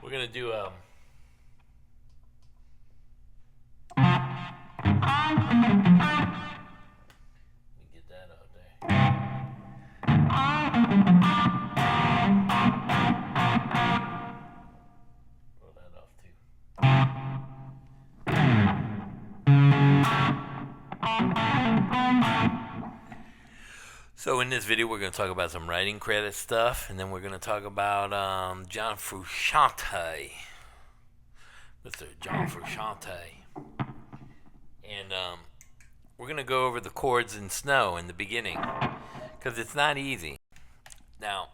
We're gonna do let me get that out there. Roll that off too. So in this video, we're going to talk about some writing credit stuff, and then we're going to talk about John Frusciante, Mr. John Frusciante, and we're going to go over the chords in Snow in the beginning, because it's not easy. Now,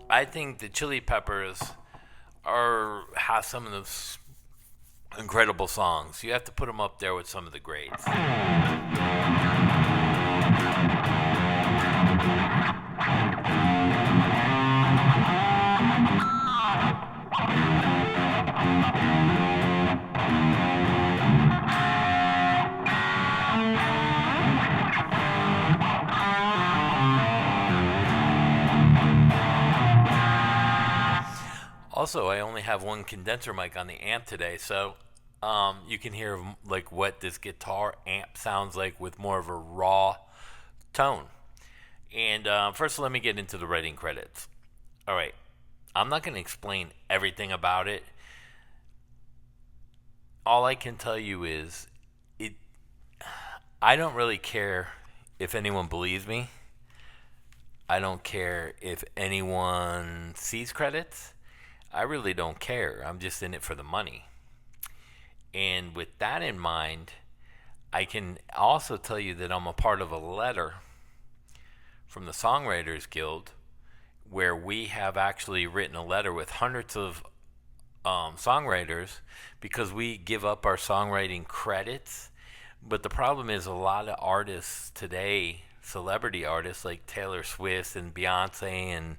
I think the Chili Peppers have some of those incredible songs. You have to put them up there with some of the greats. Also, I only have one condenser mic on the amp today, so you can hear like what this guitar amp sounds like with more of a raw tone. And first, let me get into the writing credits. All right, I'm not going to explain everything about it. All I can tell you is I don't really care if anyone believes me. I don't care if anyone sees credits. I really don't care. I'm just in it for the money. And with that in mind, I can also tell you that I'm a part of a letter from the Songwriters Guild where we have actually written a letter with hundreds of songwriters because we give up our songwriting credits. But the problem is a lot of artists today, celebrity artists like Taylor Swift and Beyonce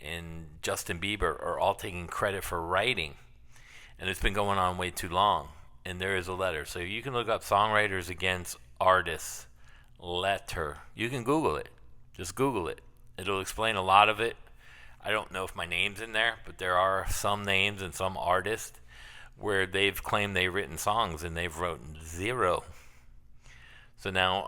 and Justin Bieber are all taking credit for writing. And it's been going on way too long. And there is a letter. So you can look up Songwriters Against Artists letter. You can Google it. Just Google it. It'll explain a lot of it. I don't know if my name's in there, but there are some names and some artists where they've claimed they've written songs and they've written zero. So now,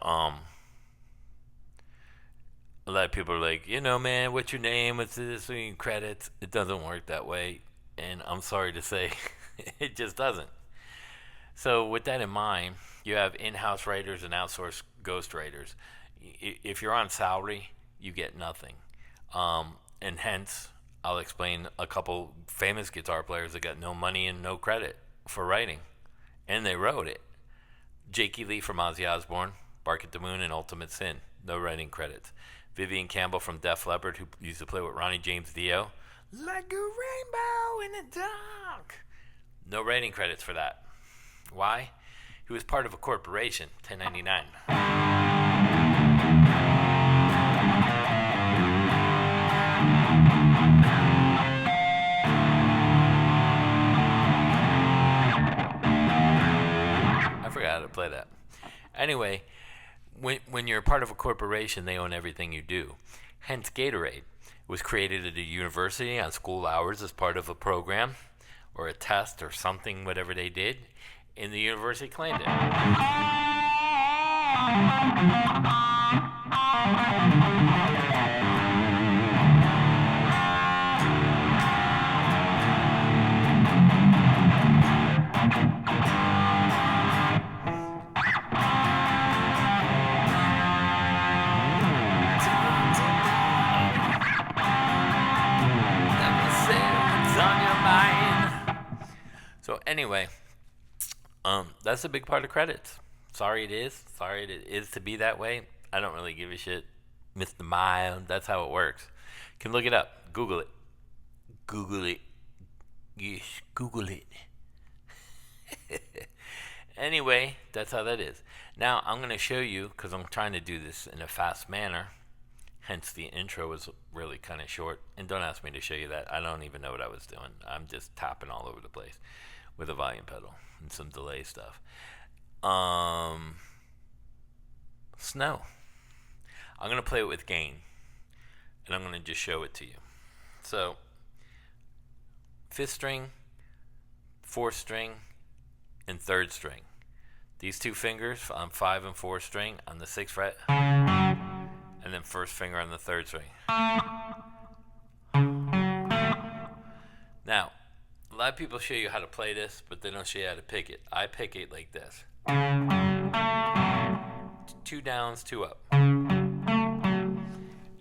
a lot of people are like, man, what's your name? What's this? Credits. It doesn't work that way. And I'm sorry to say, it just doesn't. So with that in mind, you have in-house writers and outsourced ghostwriters. If you're on salary, you get nothing. And hence, I'll explain a couple famous guitar players that got no money and no credit for writing. And they wrote it. Jakey Lee from Ozzy Osbourne, Bark at the Moon, and Ultimate Sin. No writing credits. Vivian Campbell from Def Leppard, who used to play with Ronnie James Dio. Like a rainbow in the dark. No writing credits for that. Why? He was part of a corporation, 1099. I forgot how to play that. Anyway, when you're a part of a corporation, they own everything you do. Hence, Gatorade was created at a university on school hours as part of a program or a test or something, whatever they did, and the university claimed it. So anyway, that's a big part of credits. Sorry it is. Sorry it is to be that way. I don't really give a shit. Mr. Mild, that's how it works. You can look it up. Google it. Google it. Yes, Google it. Anyway, that's how that is. Now, I'm going to show you, because I'm trying to do this in a fast manner. Hence, the intro was really kind of short. And don't ask me to show you that. I don't even know what I was doing. I'm just tapping all over the place with a volume pedal and some delay stuff. Snow. I'm going to play it with gain. And I'm going to just show it to you. So, fifth string, fourth string, and third string. These two fingers on 5 and 4 string on the 6th fret, and then first finger on the 3rd string. Now, a lot of people show you how to play this, but they don't show you how to pick it. I pick it like this. 2 downs, 2 up. And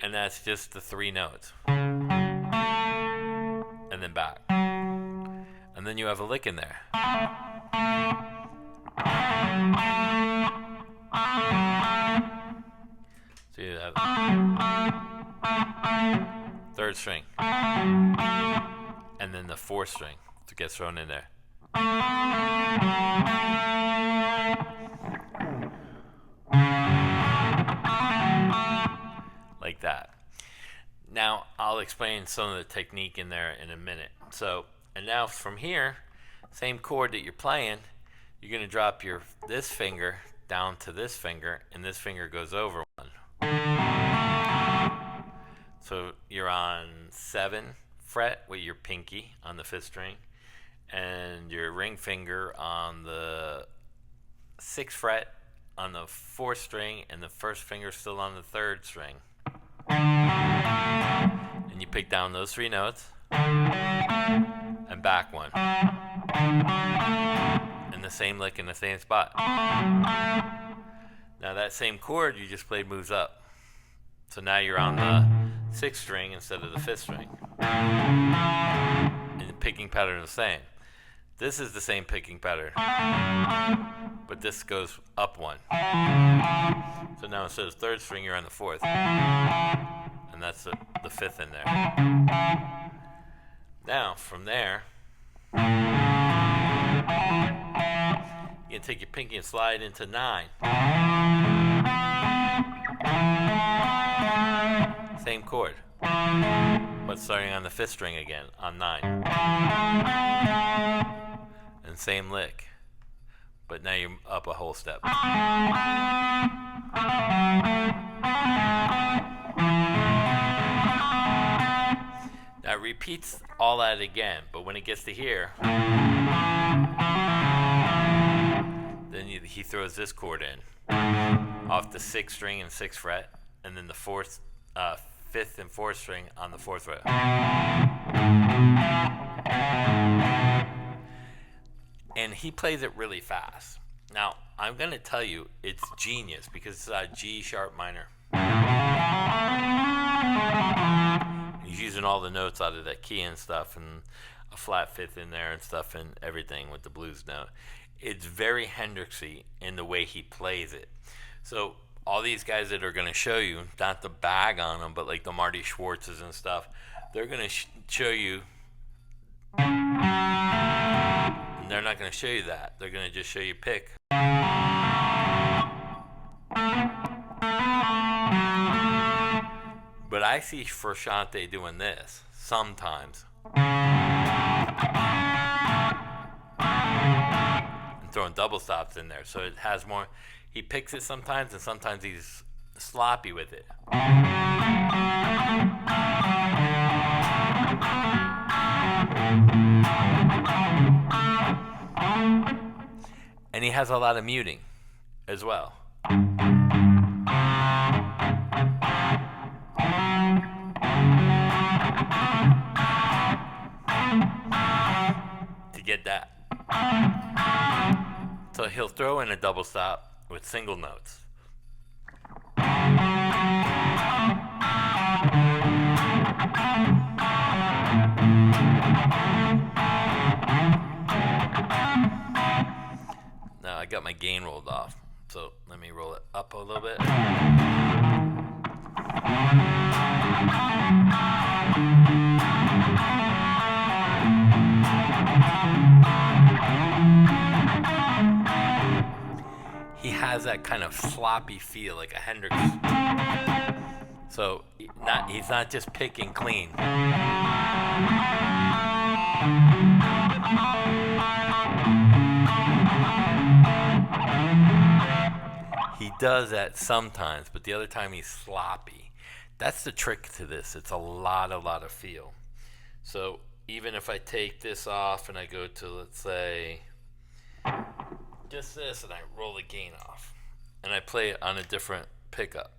that's just the 3 notes. And then back. And then you have a lick in there. So you have 3rd string. And then the 4th string to get thrown in there. Like that. Now, I'll explain some of the technique in there in a minute. So, and now from here, same chord that you're playing, you're going to drop this finger down to this finger, and this finger goes over one. So you're on 7th fret with your pinky on the 5th string, and your ring finger on the 6th fret on the 4th string, and the first finger still on the 3rd string. And you pick down those 3 notes and back one, and the same lick in the same spot. Now that same chord you just played moves up, so now you're on the 6th string instead of the 5th string, and the picking pattern is the same. This is the same picking pattern, but this goes up one. So now instead of 3rd string, you're on the 4th, and that's the 5th in there. Now from there, you can take your pinky and slide into 9. Same chord, but starting on the 5th string again on 9. And same lick, but now you're up a whole step. Now it repeats all that again, but when it gets to here, then he throws this chord in off the 6th string and 6th fret, and then the 5th and 4th string on the 4th fret. And he plays it really fast. Now, I'm going to tell you it's genius because it's a G sharp minor. He's using all the notes out of that key and stuff, and a flat 5th in there and stuff, and everything with the blues note. It's very Hendrixy in the way he plays it. So all these guys that are going to show you, not to bag on them, but like the Marty Schwartzes and stuff, they're going to show you. They're not going to show you that. They're going to just show you pick. But I see Frusciante doing this sometimes. And throwing double stops in there. So it has more. He picks it sometimes, and sometimes he's sloppy with it. And he has a lot of muting as well. To get that. So he'll throw in a double stop with single notes. Now I got my gain rolled off, so let me roll it up a little bit. He has that kind of sloppy feel, like a Hendrix. So he's not just picking clean. He does that sometimes, but the other time he's sloppy. That's the trick to this. It's a lot of feel. So even if I take this off and I go to, let's say, just this, and I roll the gain off, and I play it on a different pickup.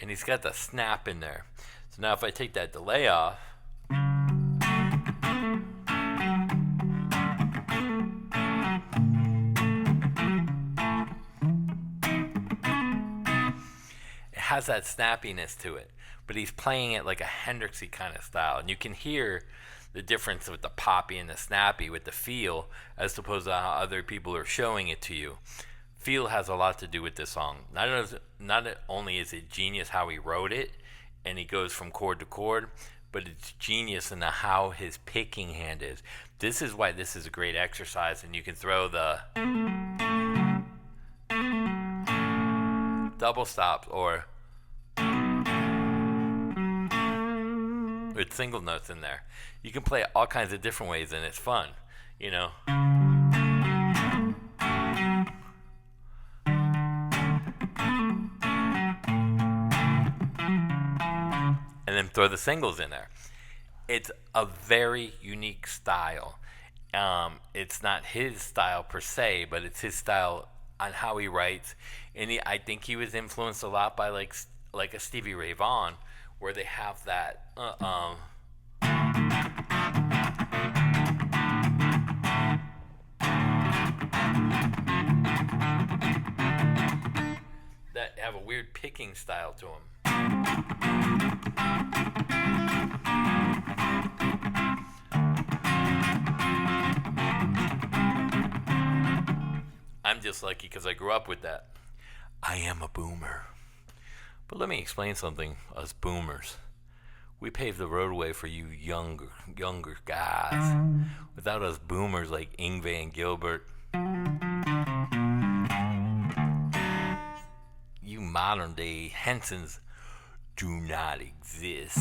And he's got the snap in there. So now if I take that delay off, it has that snappiness to it. But he's playing it like a Hendrixy kind of style. And you can hear the difference with the poppy and the snappy with the feel as opposed to how other people are showing it to you. Feel has a lot to do with this song. Not only is it genius how he wrote it, and he goes from chord to chord, but it's genius in how his picking hand is. This is why this is a great exercise, and you can throw the double stops or with single notes in there. You can play it all kinds of different ways, and it's fun, you know. And then throw the singles in there. It's a very unique style. It's not his style per se, but it's his style on how he writes. And I think he was influenced a lot by like a Stevie Ray Vaughan, where they have that that have a weird picking style to them. I'm just lucky because I grew up with that. I am a boomer. But let me explain something, us boomers. We paved the roadway for you younger guys. Without us boomers like Yngwie and Gilbert, you modern day Hensons do not exist.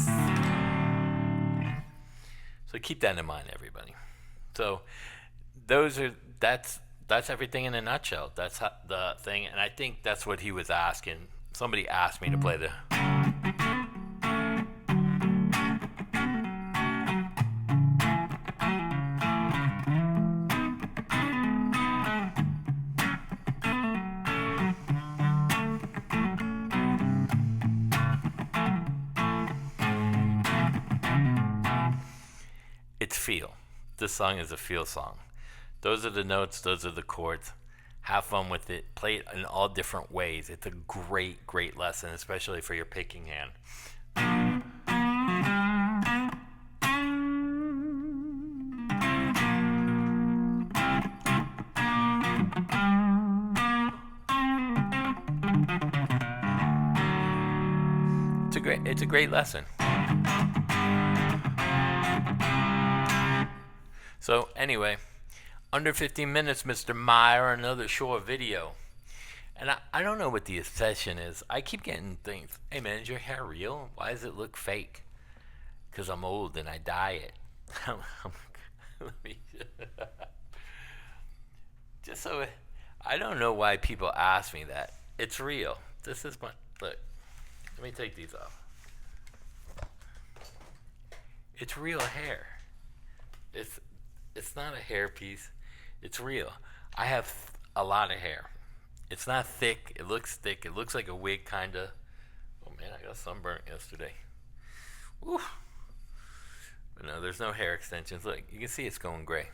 So keep that in mind, everybody. So that's everything in a nutshell. That's the thing, and I think that's what he was asking. Somebody asked me to play the. It's feel. This song is a feel song. Those are the notes, those are the chords. Have fun with it. Play it in all different ways. It's a great, great lesson, especially for your picking hand. It's a great lesson. So anyway, under 15 minutes, Mr. Meyer, another short video. And I don't know what the obsession is. I keep getting things. Hey man, is your hair real? Why does it look fake? Because I'm old and I dye it. Just so I don't know why people ask me that. It's real. This is my look. Let me take these off. It's real hair. It's not a hair piece. It's real. I have a lot of hair. It's not thick. It looks thick. It looks like a wig, kind of. Oh, man, I got sunburnt yesterday. Woo. But no, there's no hair extensions. Look, you can see it's going gray.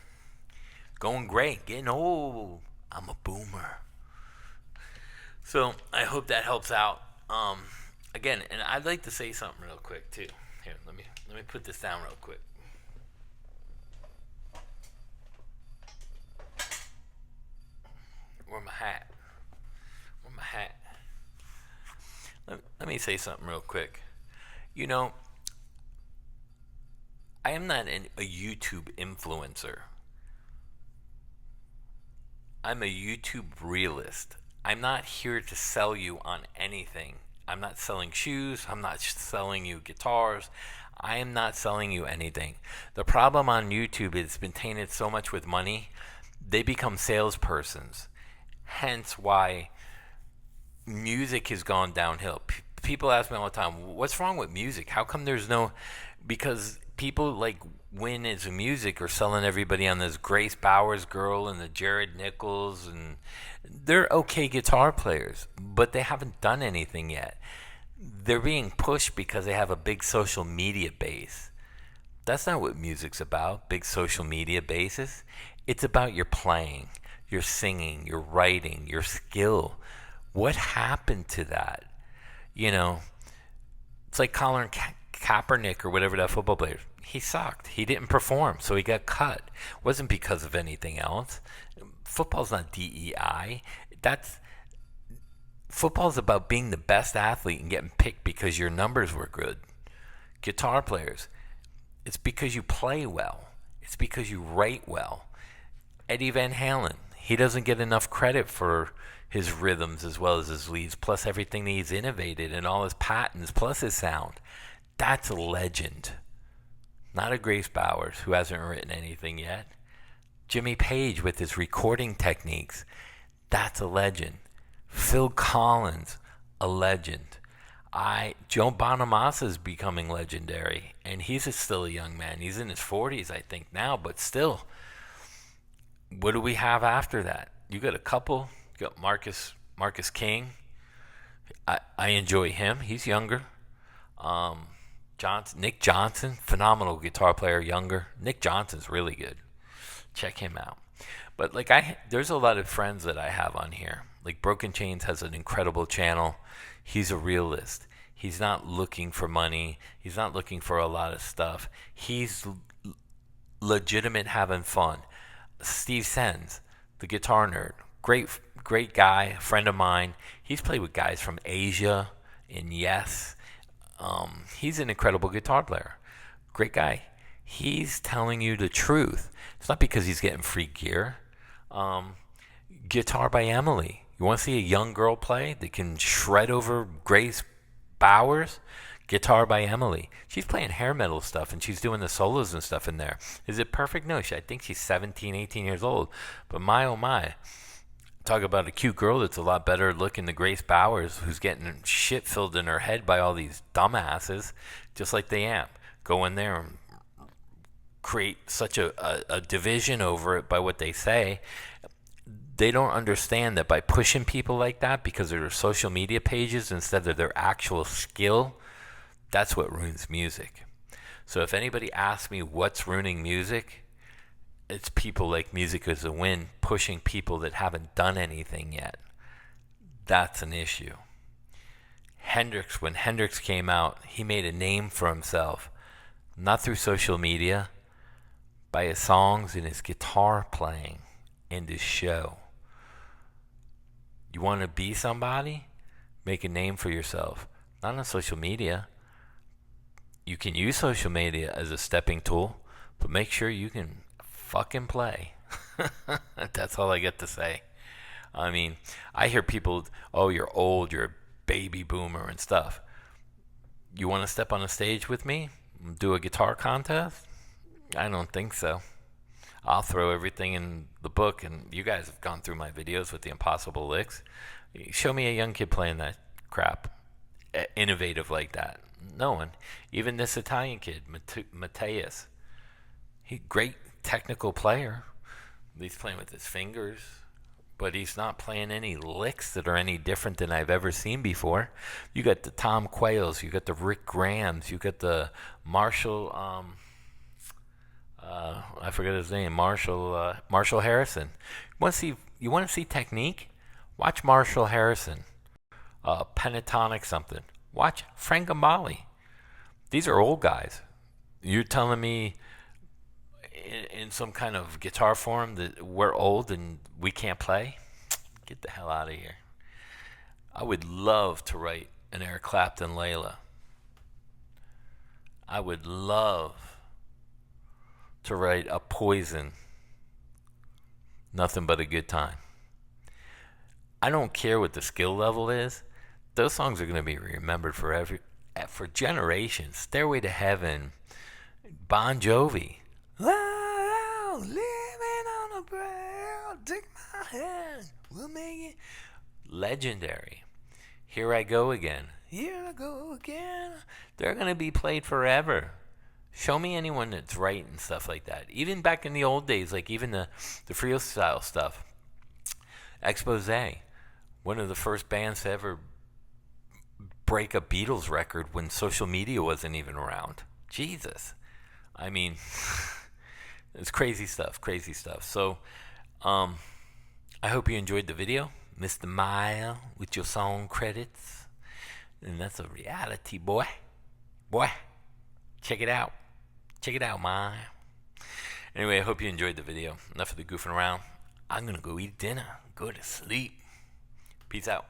Going gray. Getting old. I'm a boomer. So I hope that helps out. Again, and I'd like to say something real quick, too. Here, let me put this down real quick. Where's my hat? Let me say something real quick. You know, I am not a YouTube influencer. I'm a YouTube realist. I'm not here to sell you on anything. I'm not selling shoes. I'm not selling you guitars. I am not selling you anything. The problem on YouTube is it's been tainted so much with money, they become salespersons. Hence why music has gone downhill. People ask me all the time, "What's wrong with music? How come there's no?" Because people like Win is music are selling everybody on this Grace Bowers girl and the Jared Nichols, and they're okay guitar players, but they haven't done anything yet. They're being pushed because they have a big social media base. That's not what music's about, big social media bases. It's about your playing, your singing, your writing, your skill. What happened to that? You know, it's like Colin Kaepernick or whatever that football player. He sucked. He didn't perform, so he got cut. It wasn't because of anything else. Football's not DEI. That's Football's about being the best athlete and getting picked because your numbers were good. Guitar players, it's because you play well. It's because you write well. Eddie Van Halen, he doesn't get enough credit for his rhythms as well as his leads, plus everything that he's innovated and all his patents, plus his sound. That's a legend. Not a Grace Bowers, who hasn't written anything yet. Jimmy Page with his recording techniques. That's a legend. Phil Collins, a legend. Joe Bonamassa is becoming legendary, and he's still a young man. He's in his 40s, I think, now, but still. What do we have after that? You got a couple. You got Marcus King. I enjoy him. He's younger. Nick Johnson, phenomenal guitar player, younger. Nick Johnson's really good. Check him out. But there's a lot of friends that I have on here. Like Broken Chains has an incredible channel. He's a realist. He's not looking for money. He's not looking for a lot of stuff. He's legitimate having fun. Steve Sens, the guitar nerd, great guy, friend of mine. He's played with guys from Asia and Yes. He's an incredible guitar player. Great guy. He's telling you the truth. It's not because he's getting free gear. Guitar by Emily. You want to see a young girl play that can shred over Grace Bowers? Guitar by Emily. She's playing hair metal stuff and she's doing the solos and stuff in there. Is it perfect? No, I think she's 17, 18 years old. But my oh my. Talk about a cute girl that's a lot better looking than Grace Bowers, who's getting shit filled in her head by all these dumbasses, just like the amp. Go in there and create such a division over it by what they say. They don't understand that by pushing people like that because of their social media pages instead of their actual skill, that's what ruins music. So if anybody asks me what's ruining music, it's people like Music Is a Win pushing people that haven't done anything yet. That's an issue. When Hendrix came out, he made a name for himself, not through social media, by his songs and his guitar playing and his show. You want to be somebody? Make a name for yourself. Not on social media. You can use social media as a stepping tool, but make sure you can fucking play. That's all I get to say. I mean, I hear people, oh, you're old, you're a baby boomer and stuff. You want to step on a stage with me? Do a guitar contest? I don't think so. I'll throw everything in the book, and you guys have gone through my videos with the impossible licks. Show me a young kid playing that crap, innovative like that. No one. Even this Italian kid, Mateus. Great technical player. He's playing with his fingers, but he's not playing any licks that are any different than I've ever seen before. You got the Tom Quayles, you got the Rick Grahams, you got the Marshall, I forget his name, Marshall Harrison. You want to see technique? Watch Marshall Harrison, pentatonic something. Watch Frank Gambale. These are old guys. You're telling me in some kind of guitar form that we're old and we can't play? Get the hell out of here. I would love to write an Eric Clapton Layla. I would love to write a Poison. Nothing but a good time. I don't care what the skill level is. Those songs are going to be remembered for generations. Stairway to Heaven, Bon Jovi. Oh, living on a prayer, take my hand, we'll make it. Legendary. Here I go again. Here I go again. They're going to be played forever. Show me anyone that's writing stuff like that. Even back in the old days, like even the freestyle stuff. Expose, one of the first bands to ever break a Beatles record when social media wasn't even around. Jesus. I mean, it's crazy stuff, crazy stuff. So, I hope you enjoyed the video. Mr. Mile with your song credits. And that's a reality, boy. Boy, check it out. Check it out, Mile. Anyway, I hope you enjoyed the video. Enough of the goofing around. I'm going to go eat dinner. Go to sleep. Peace out.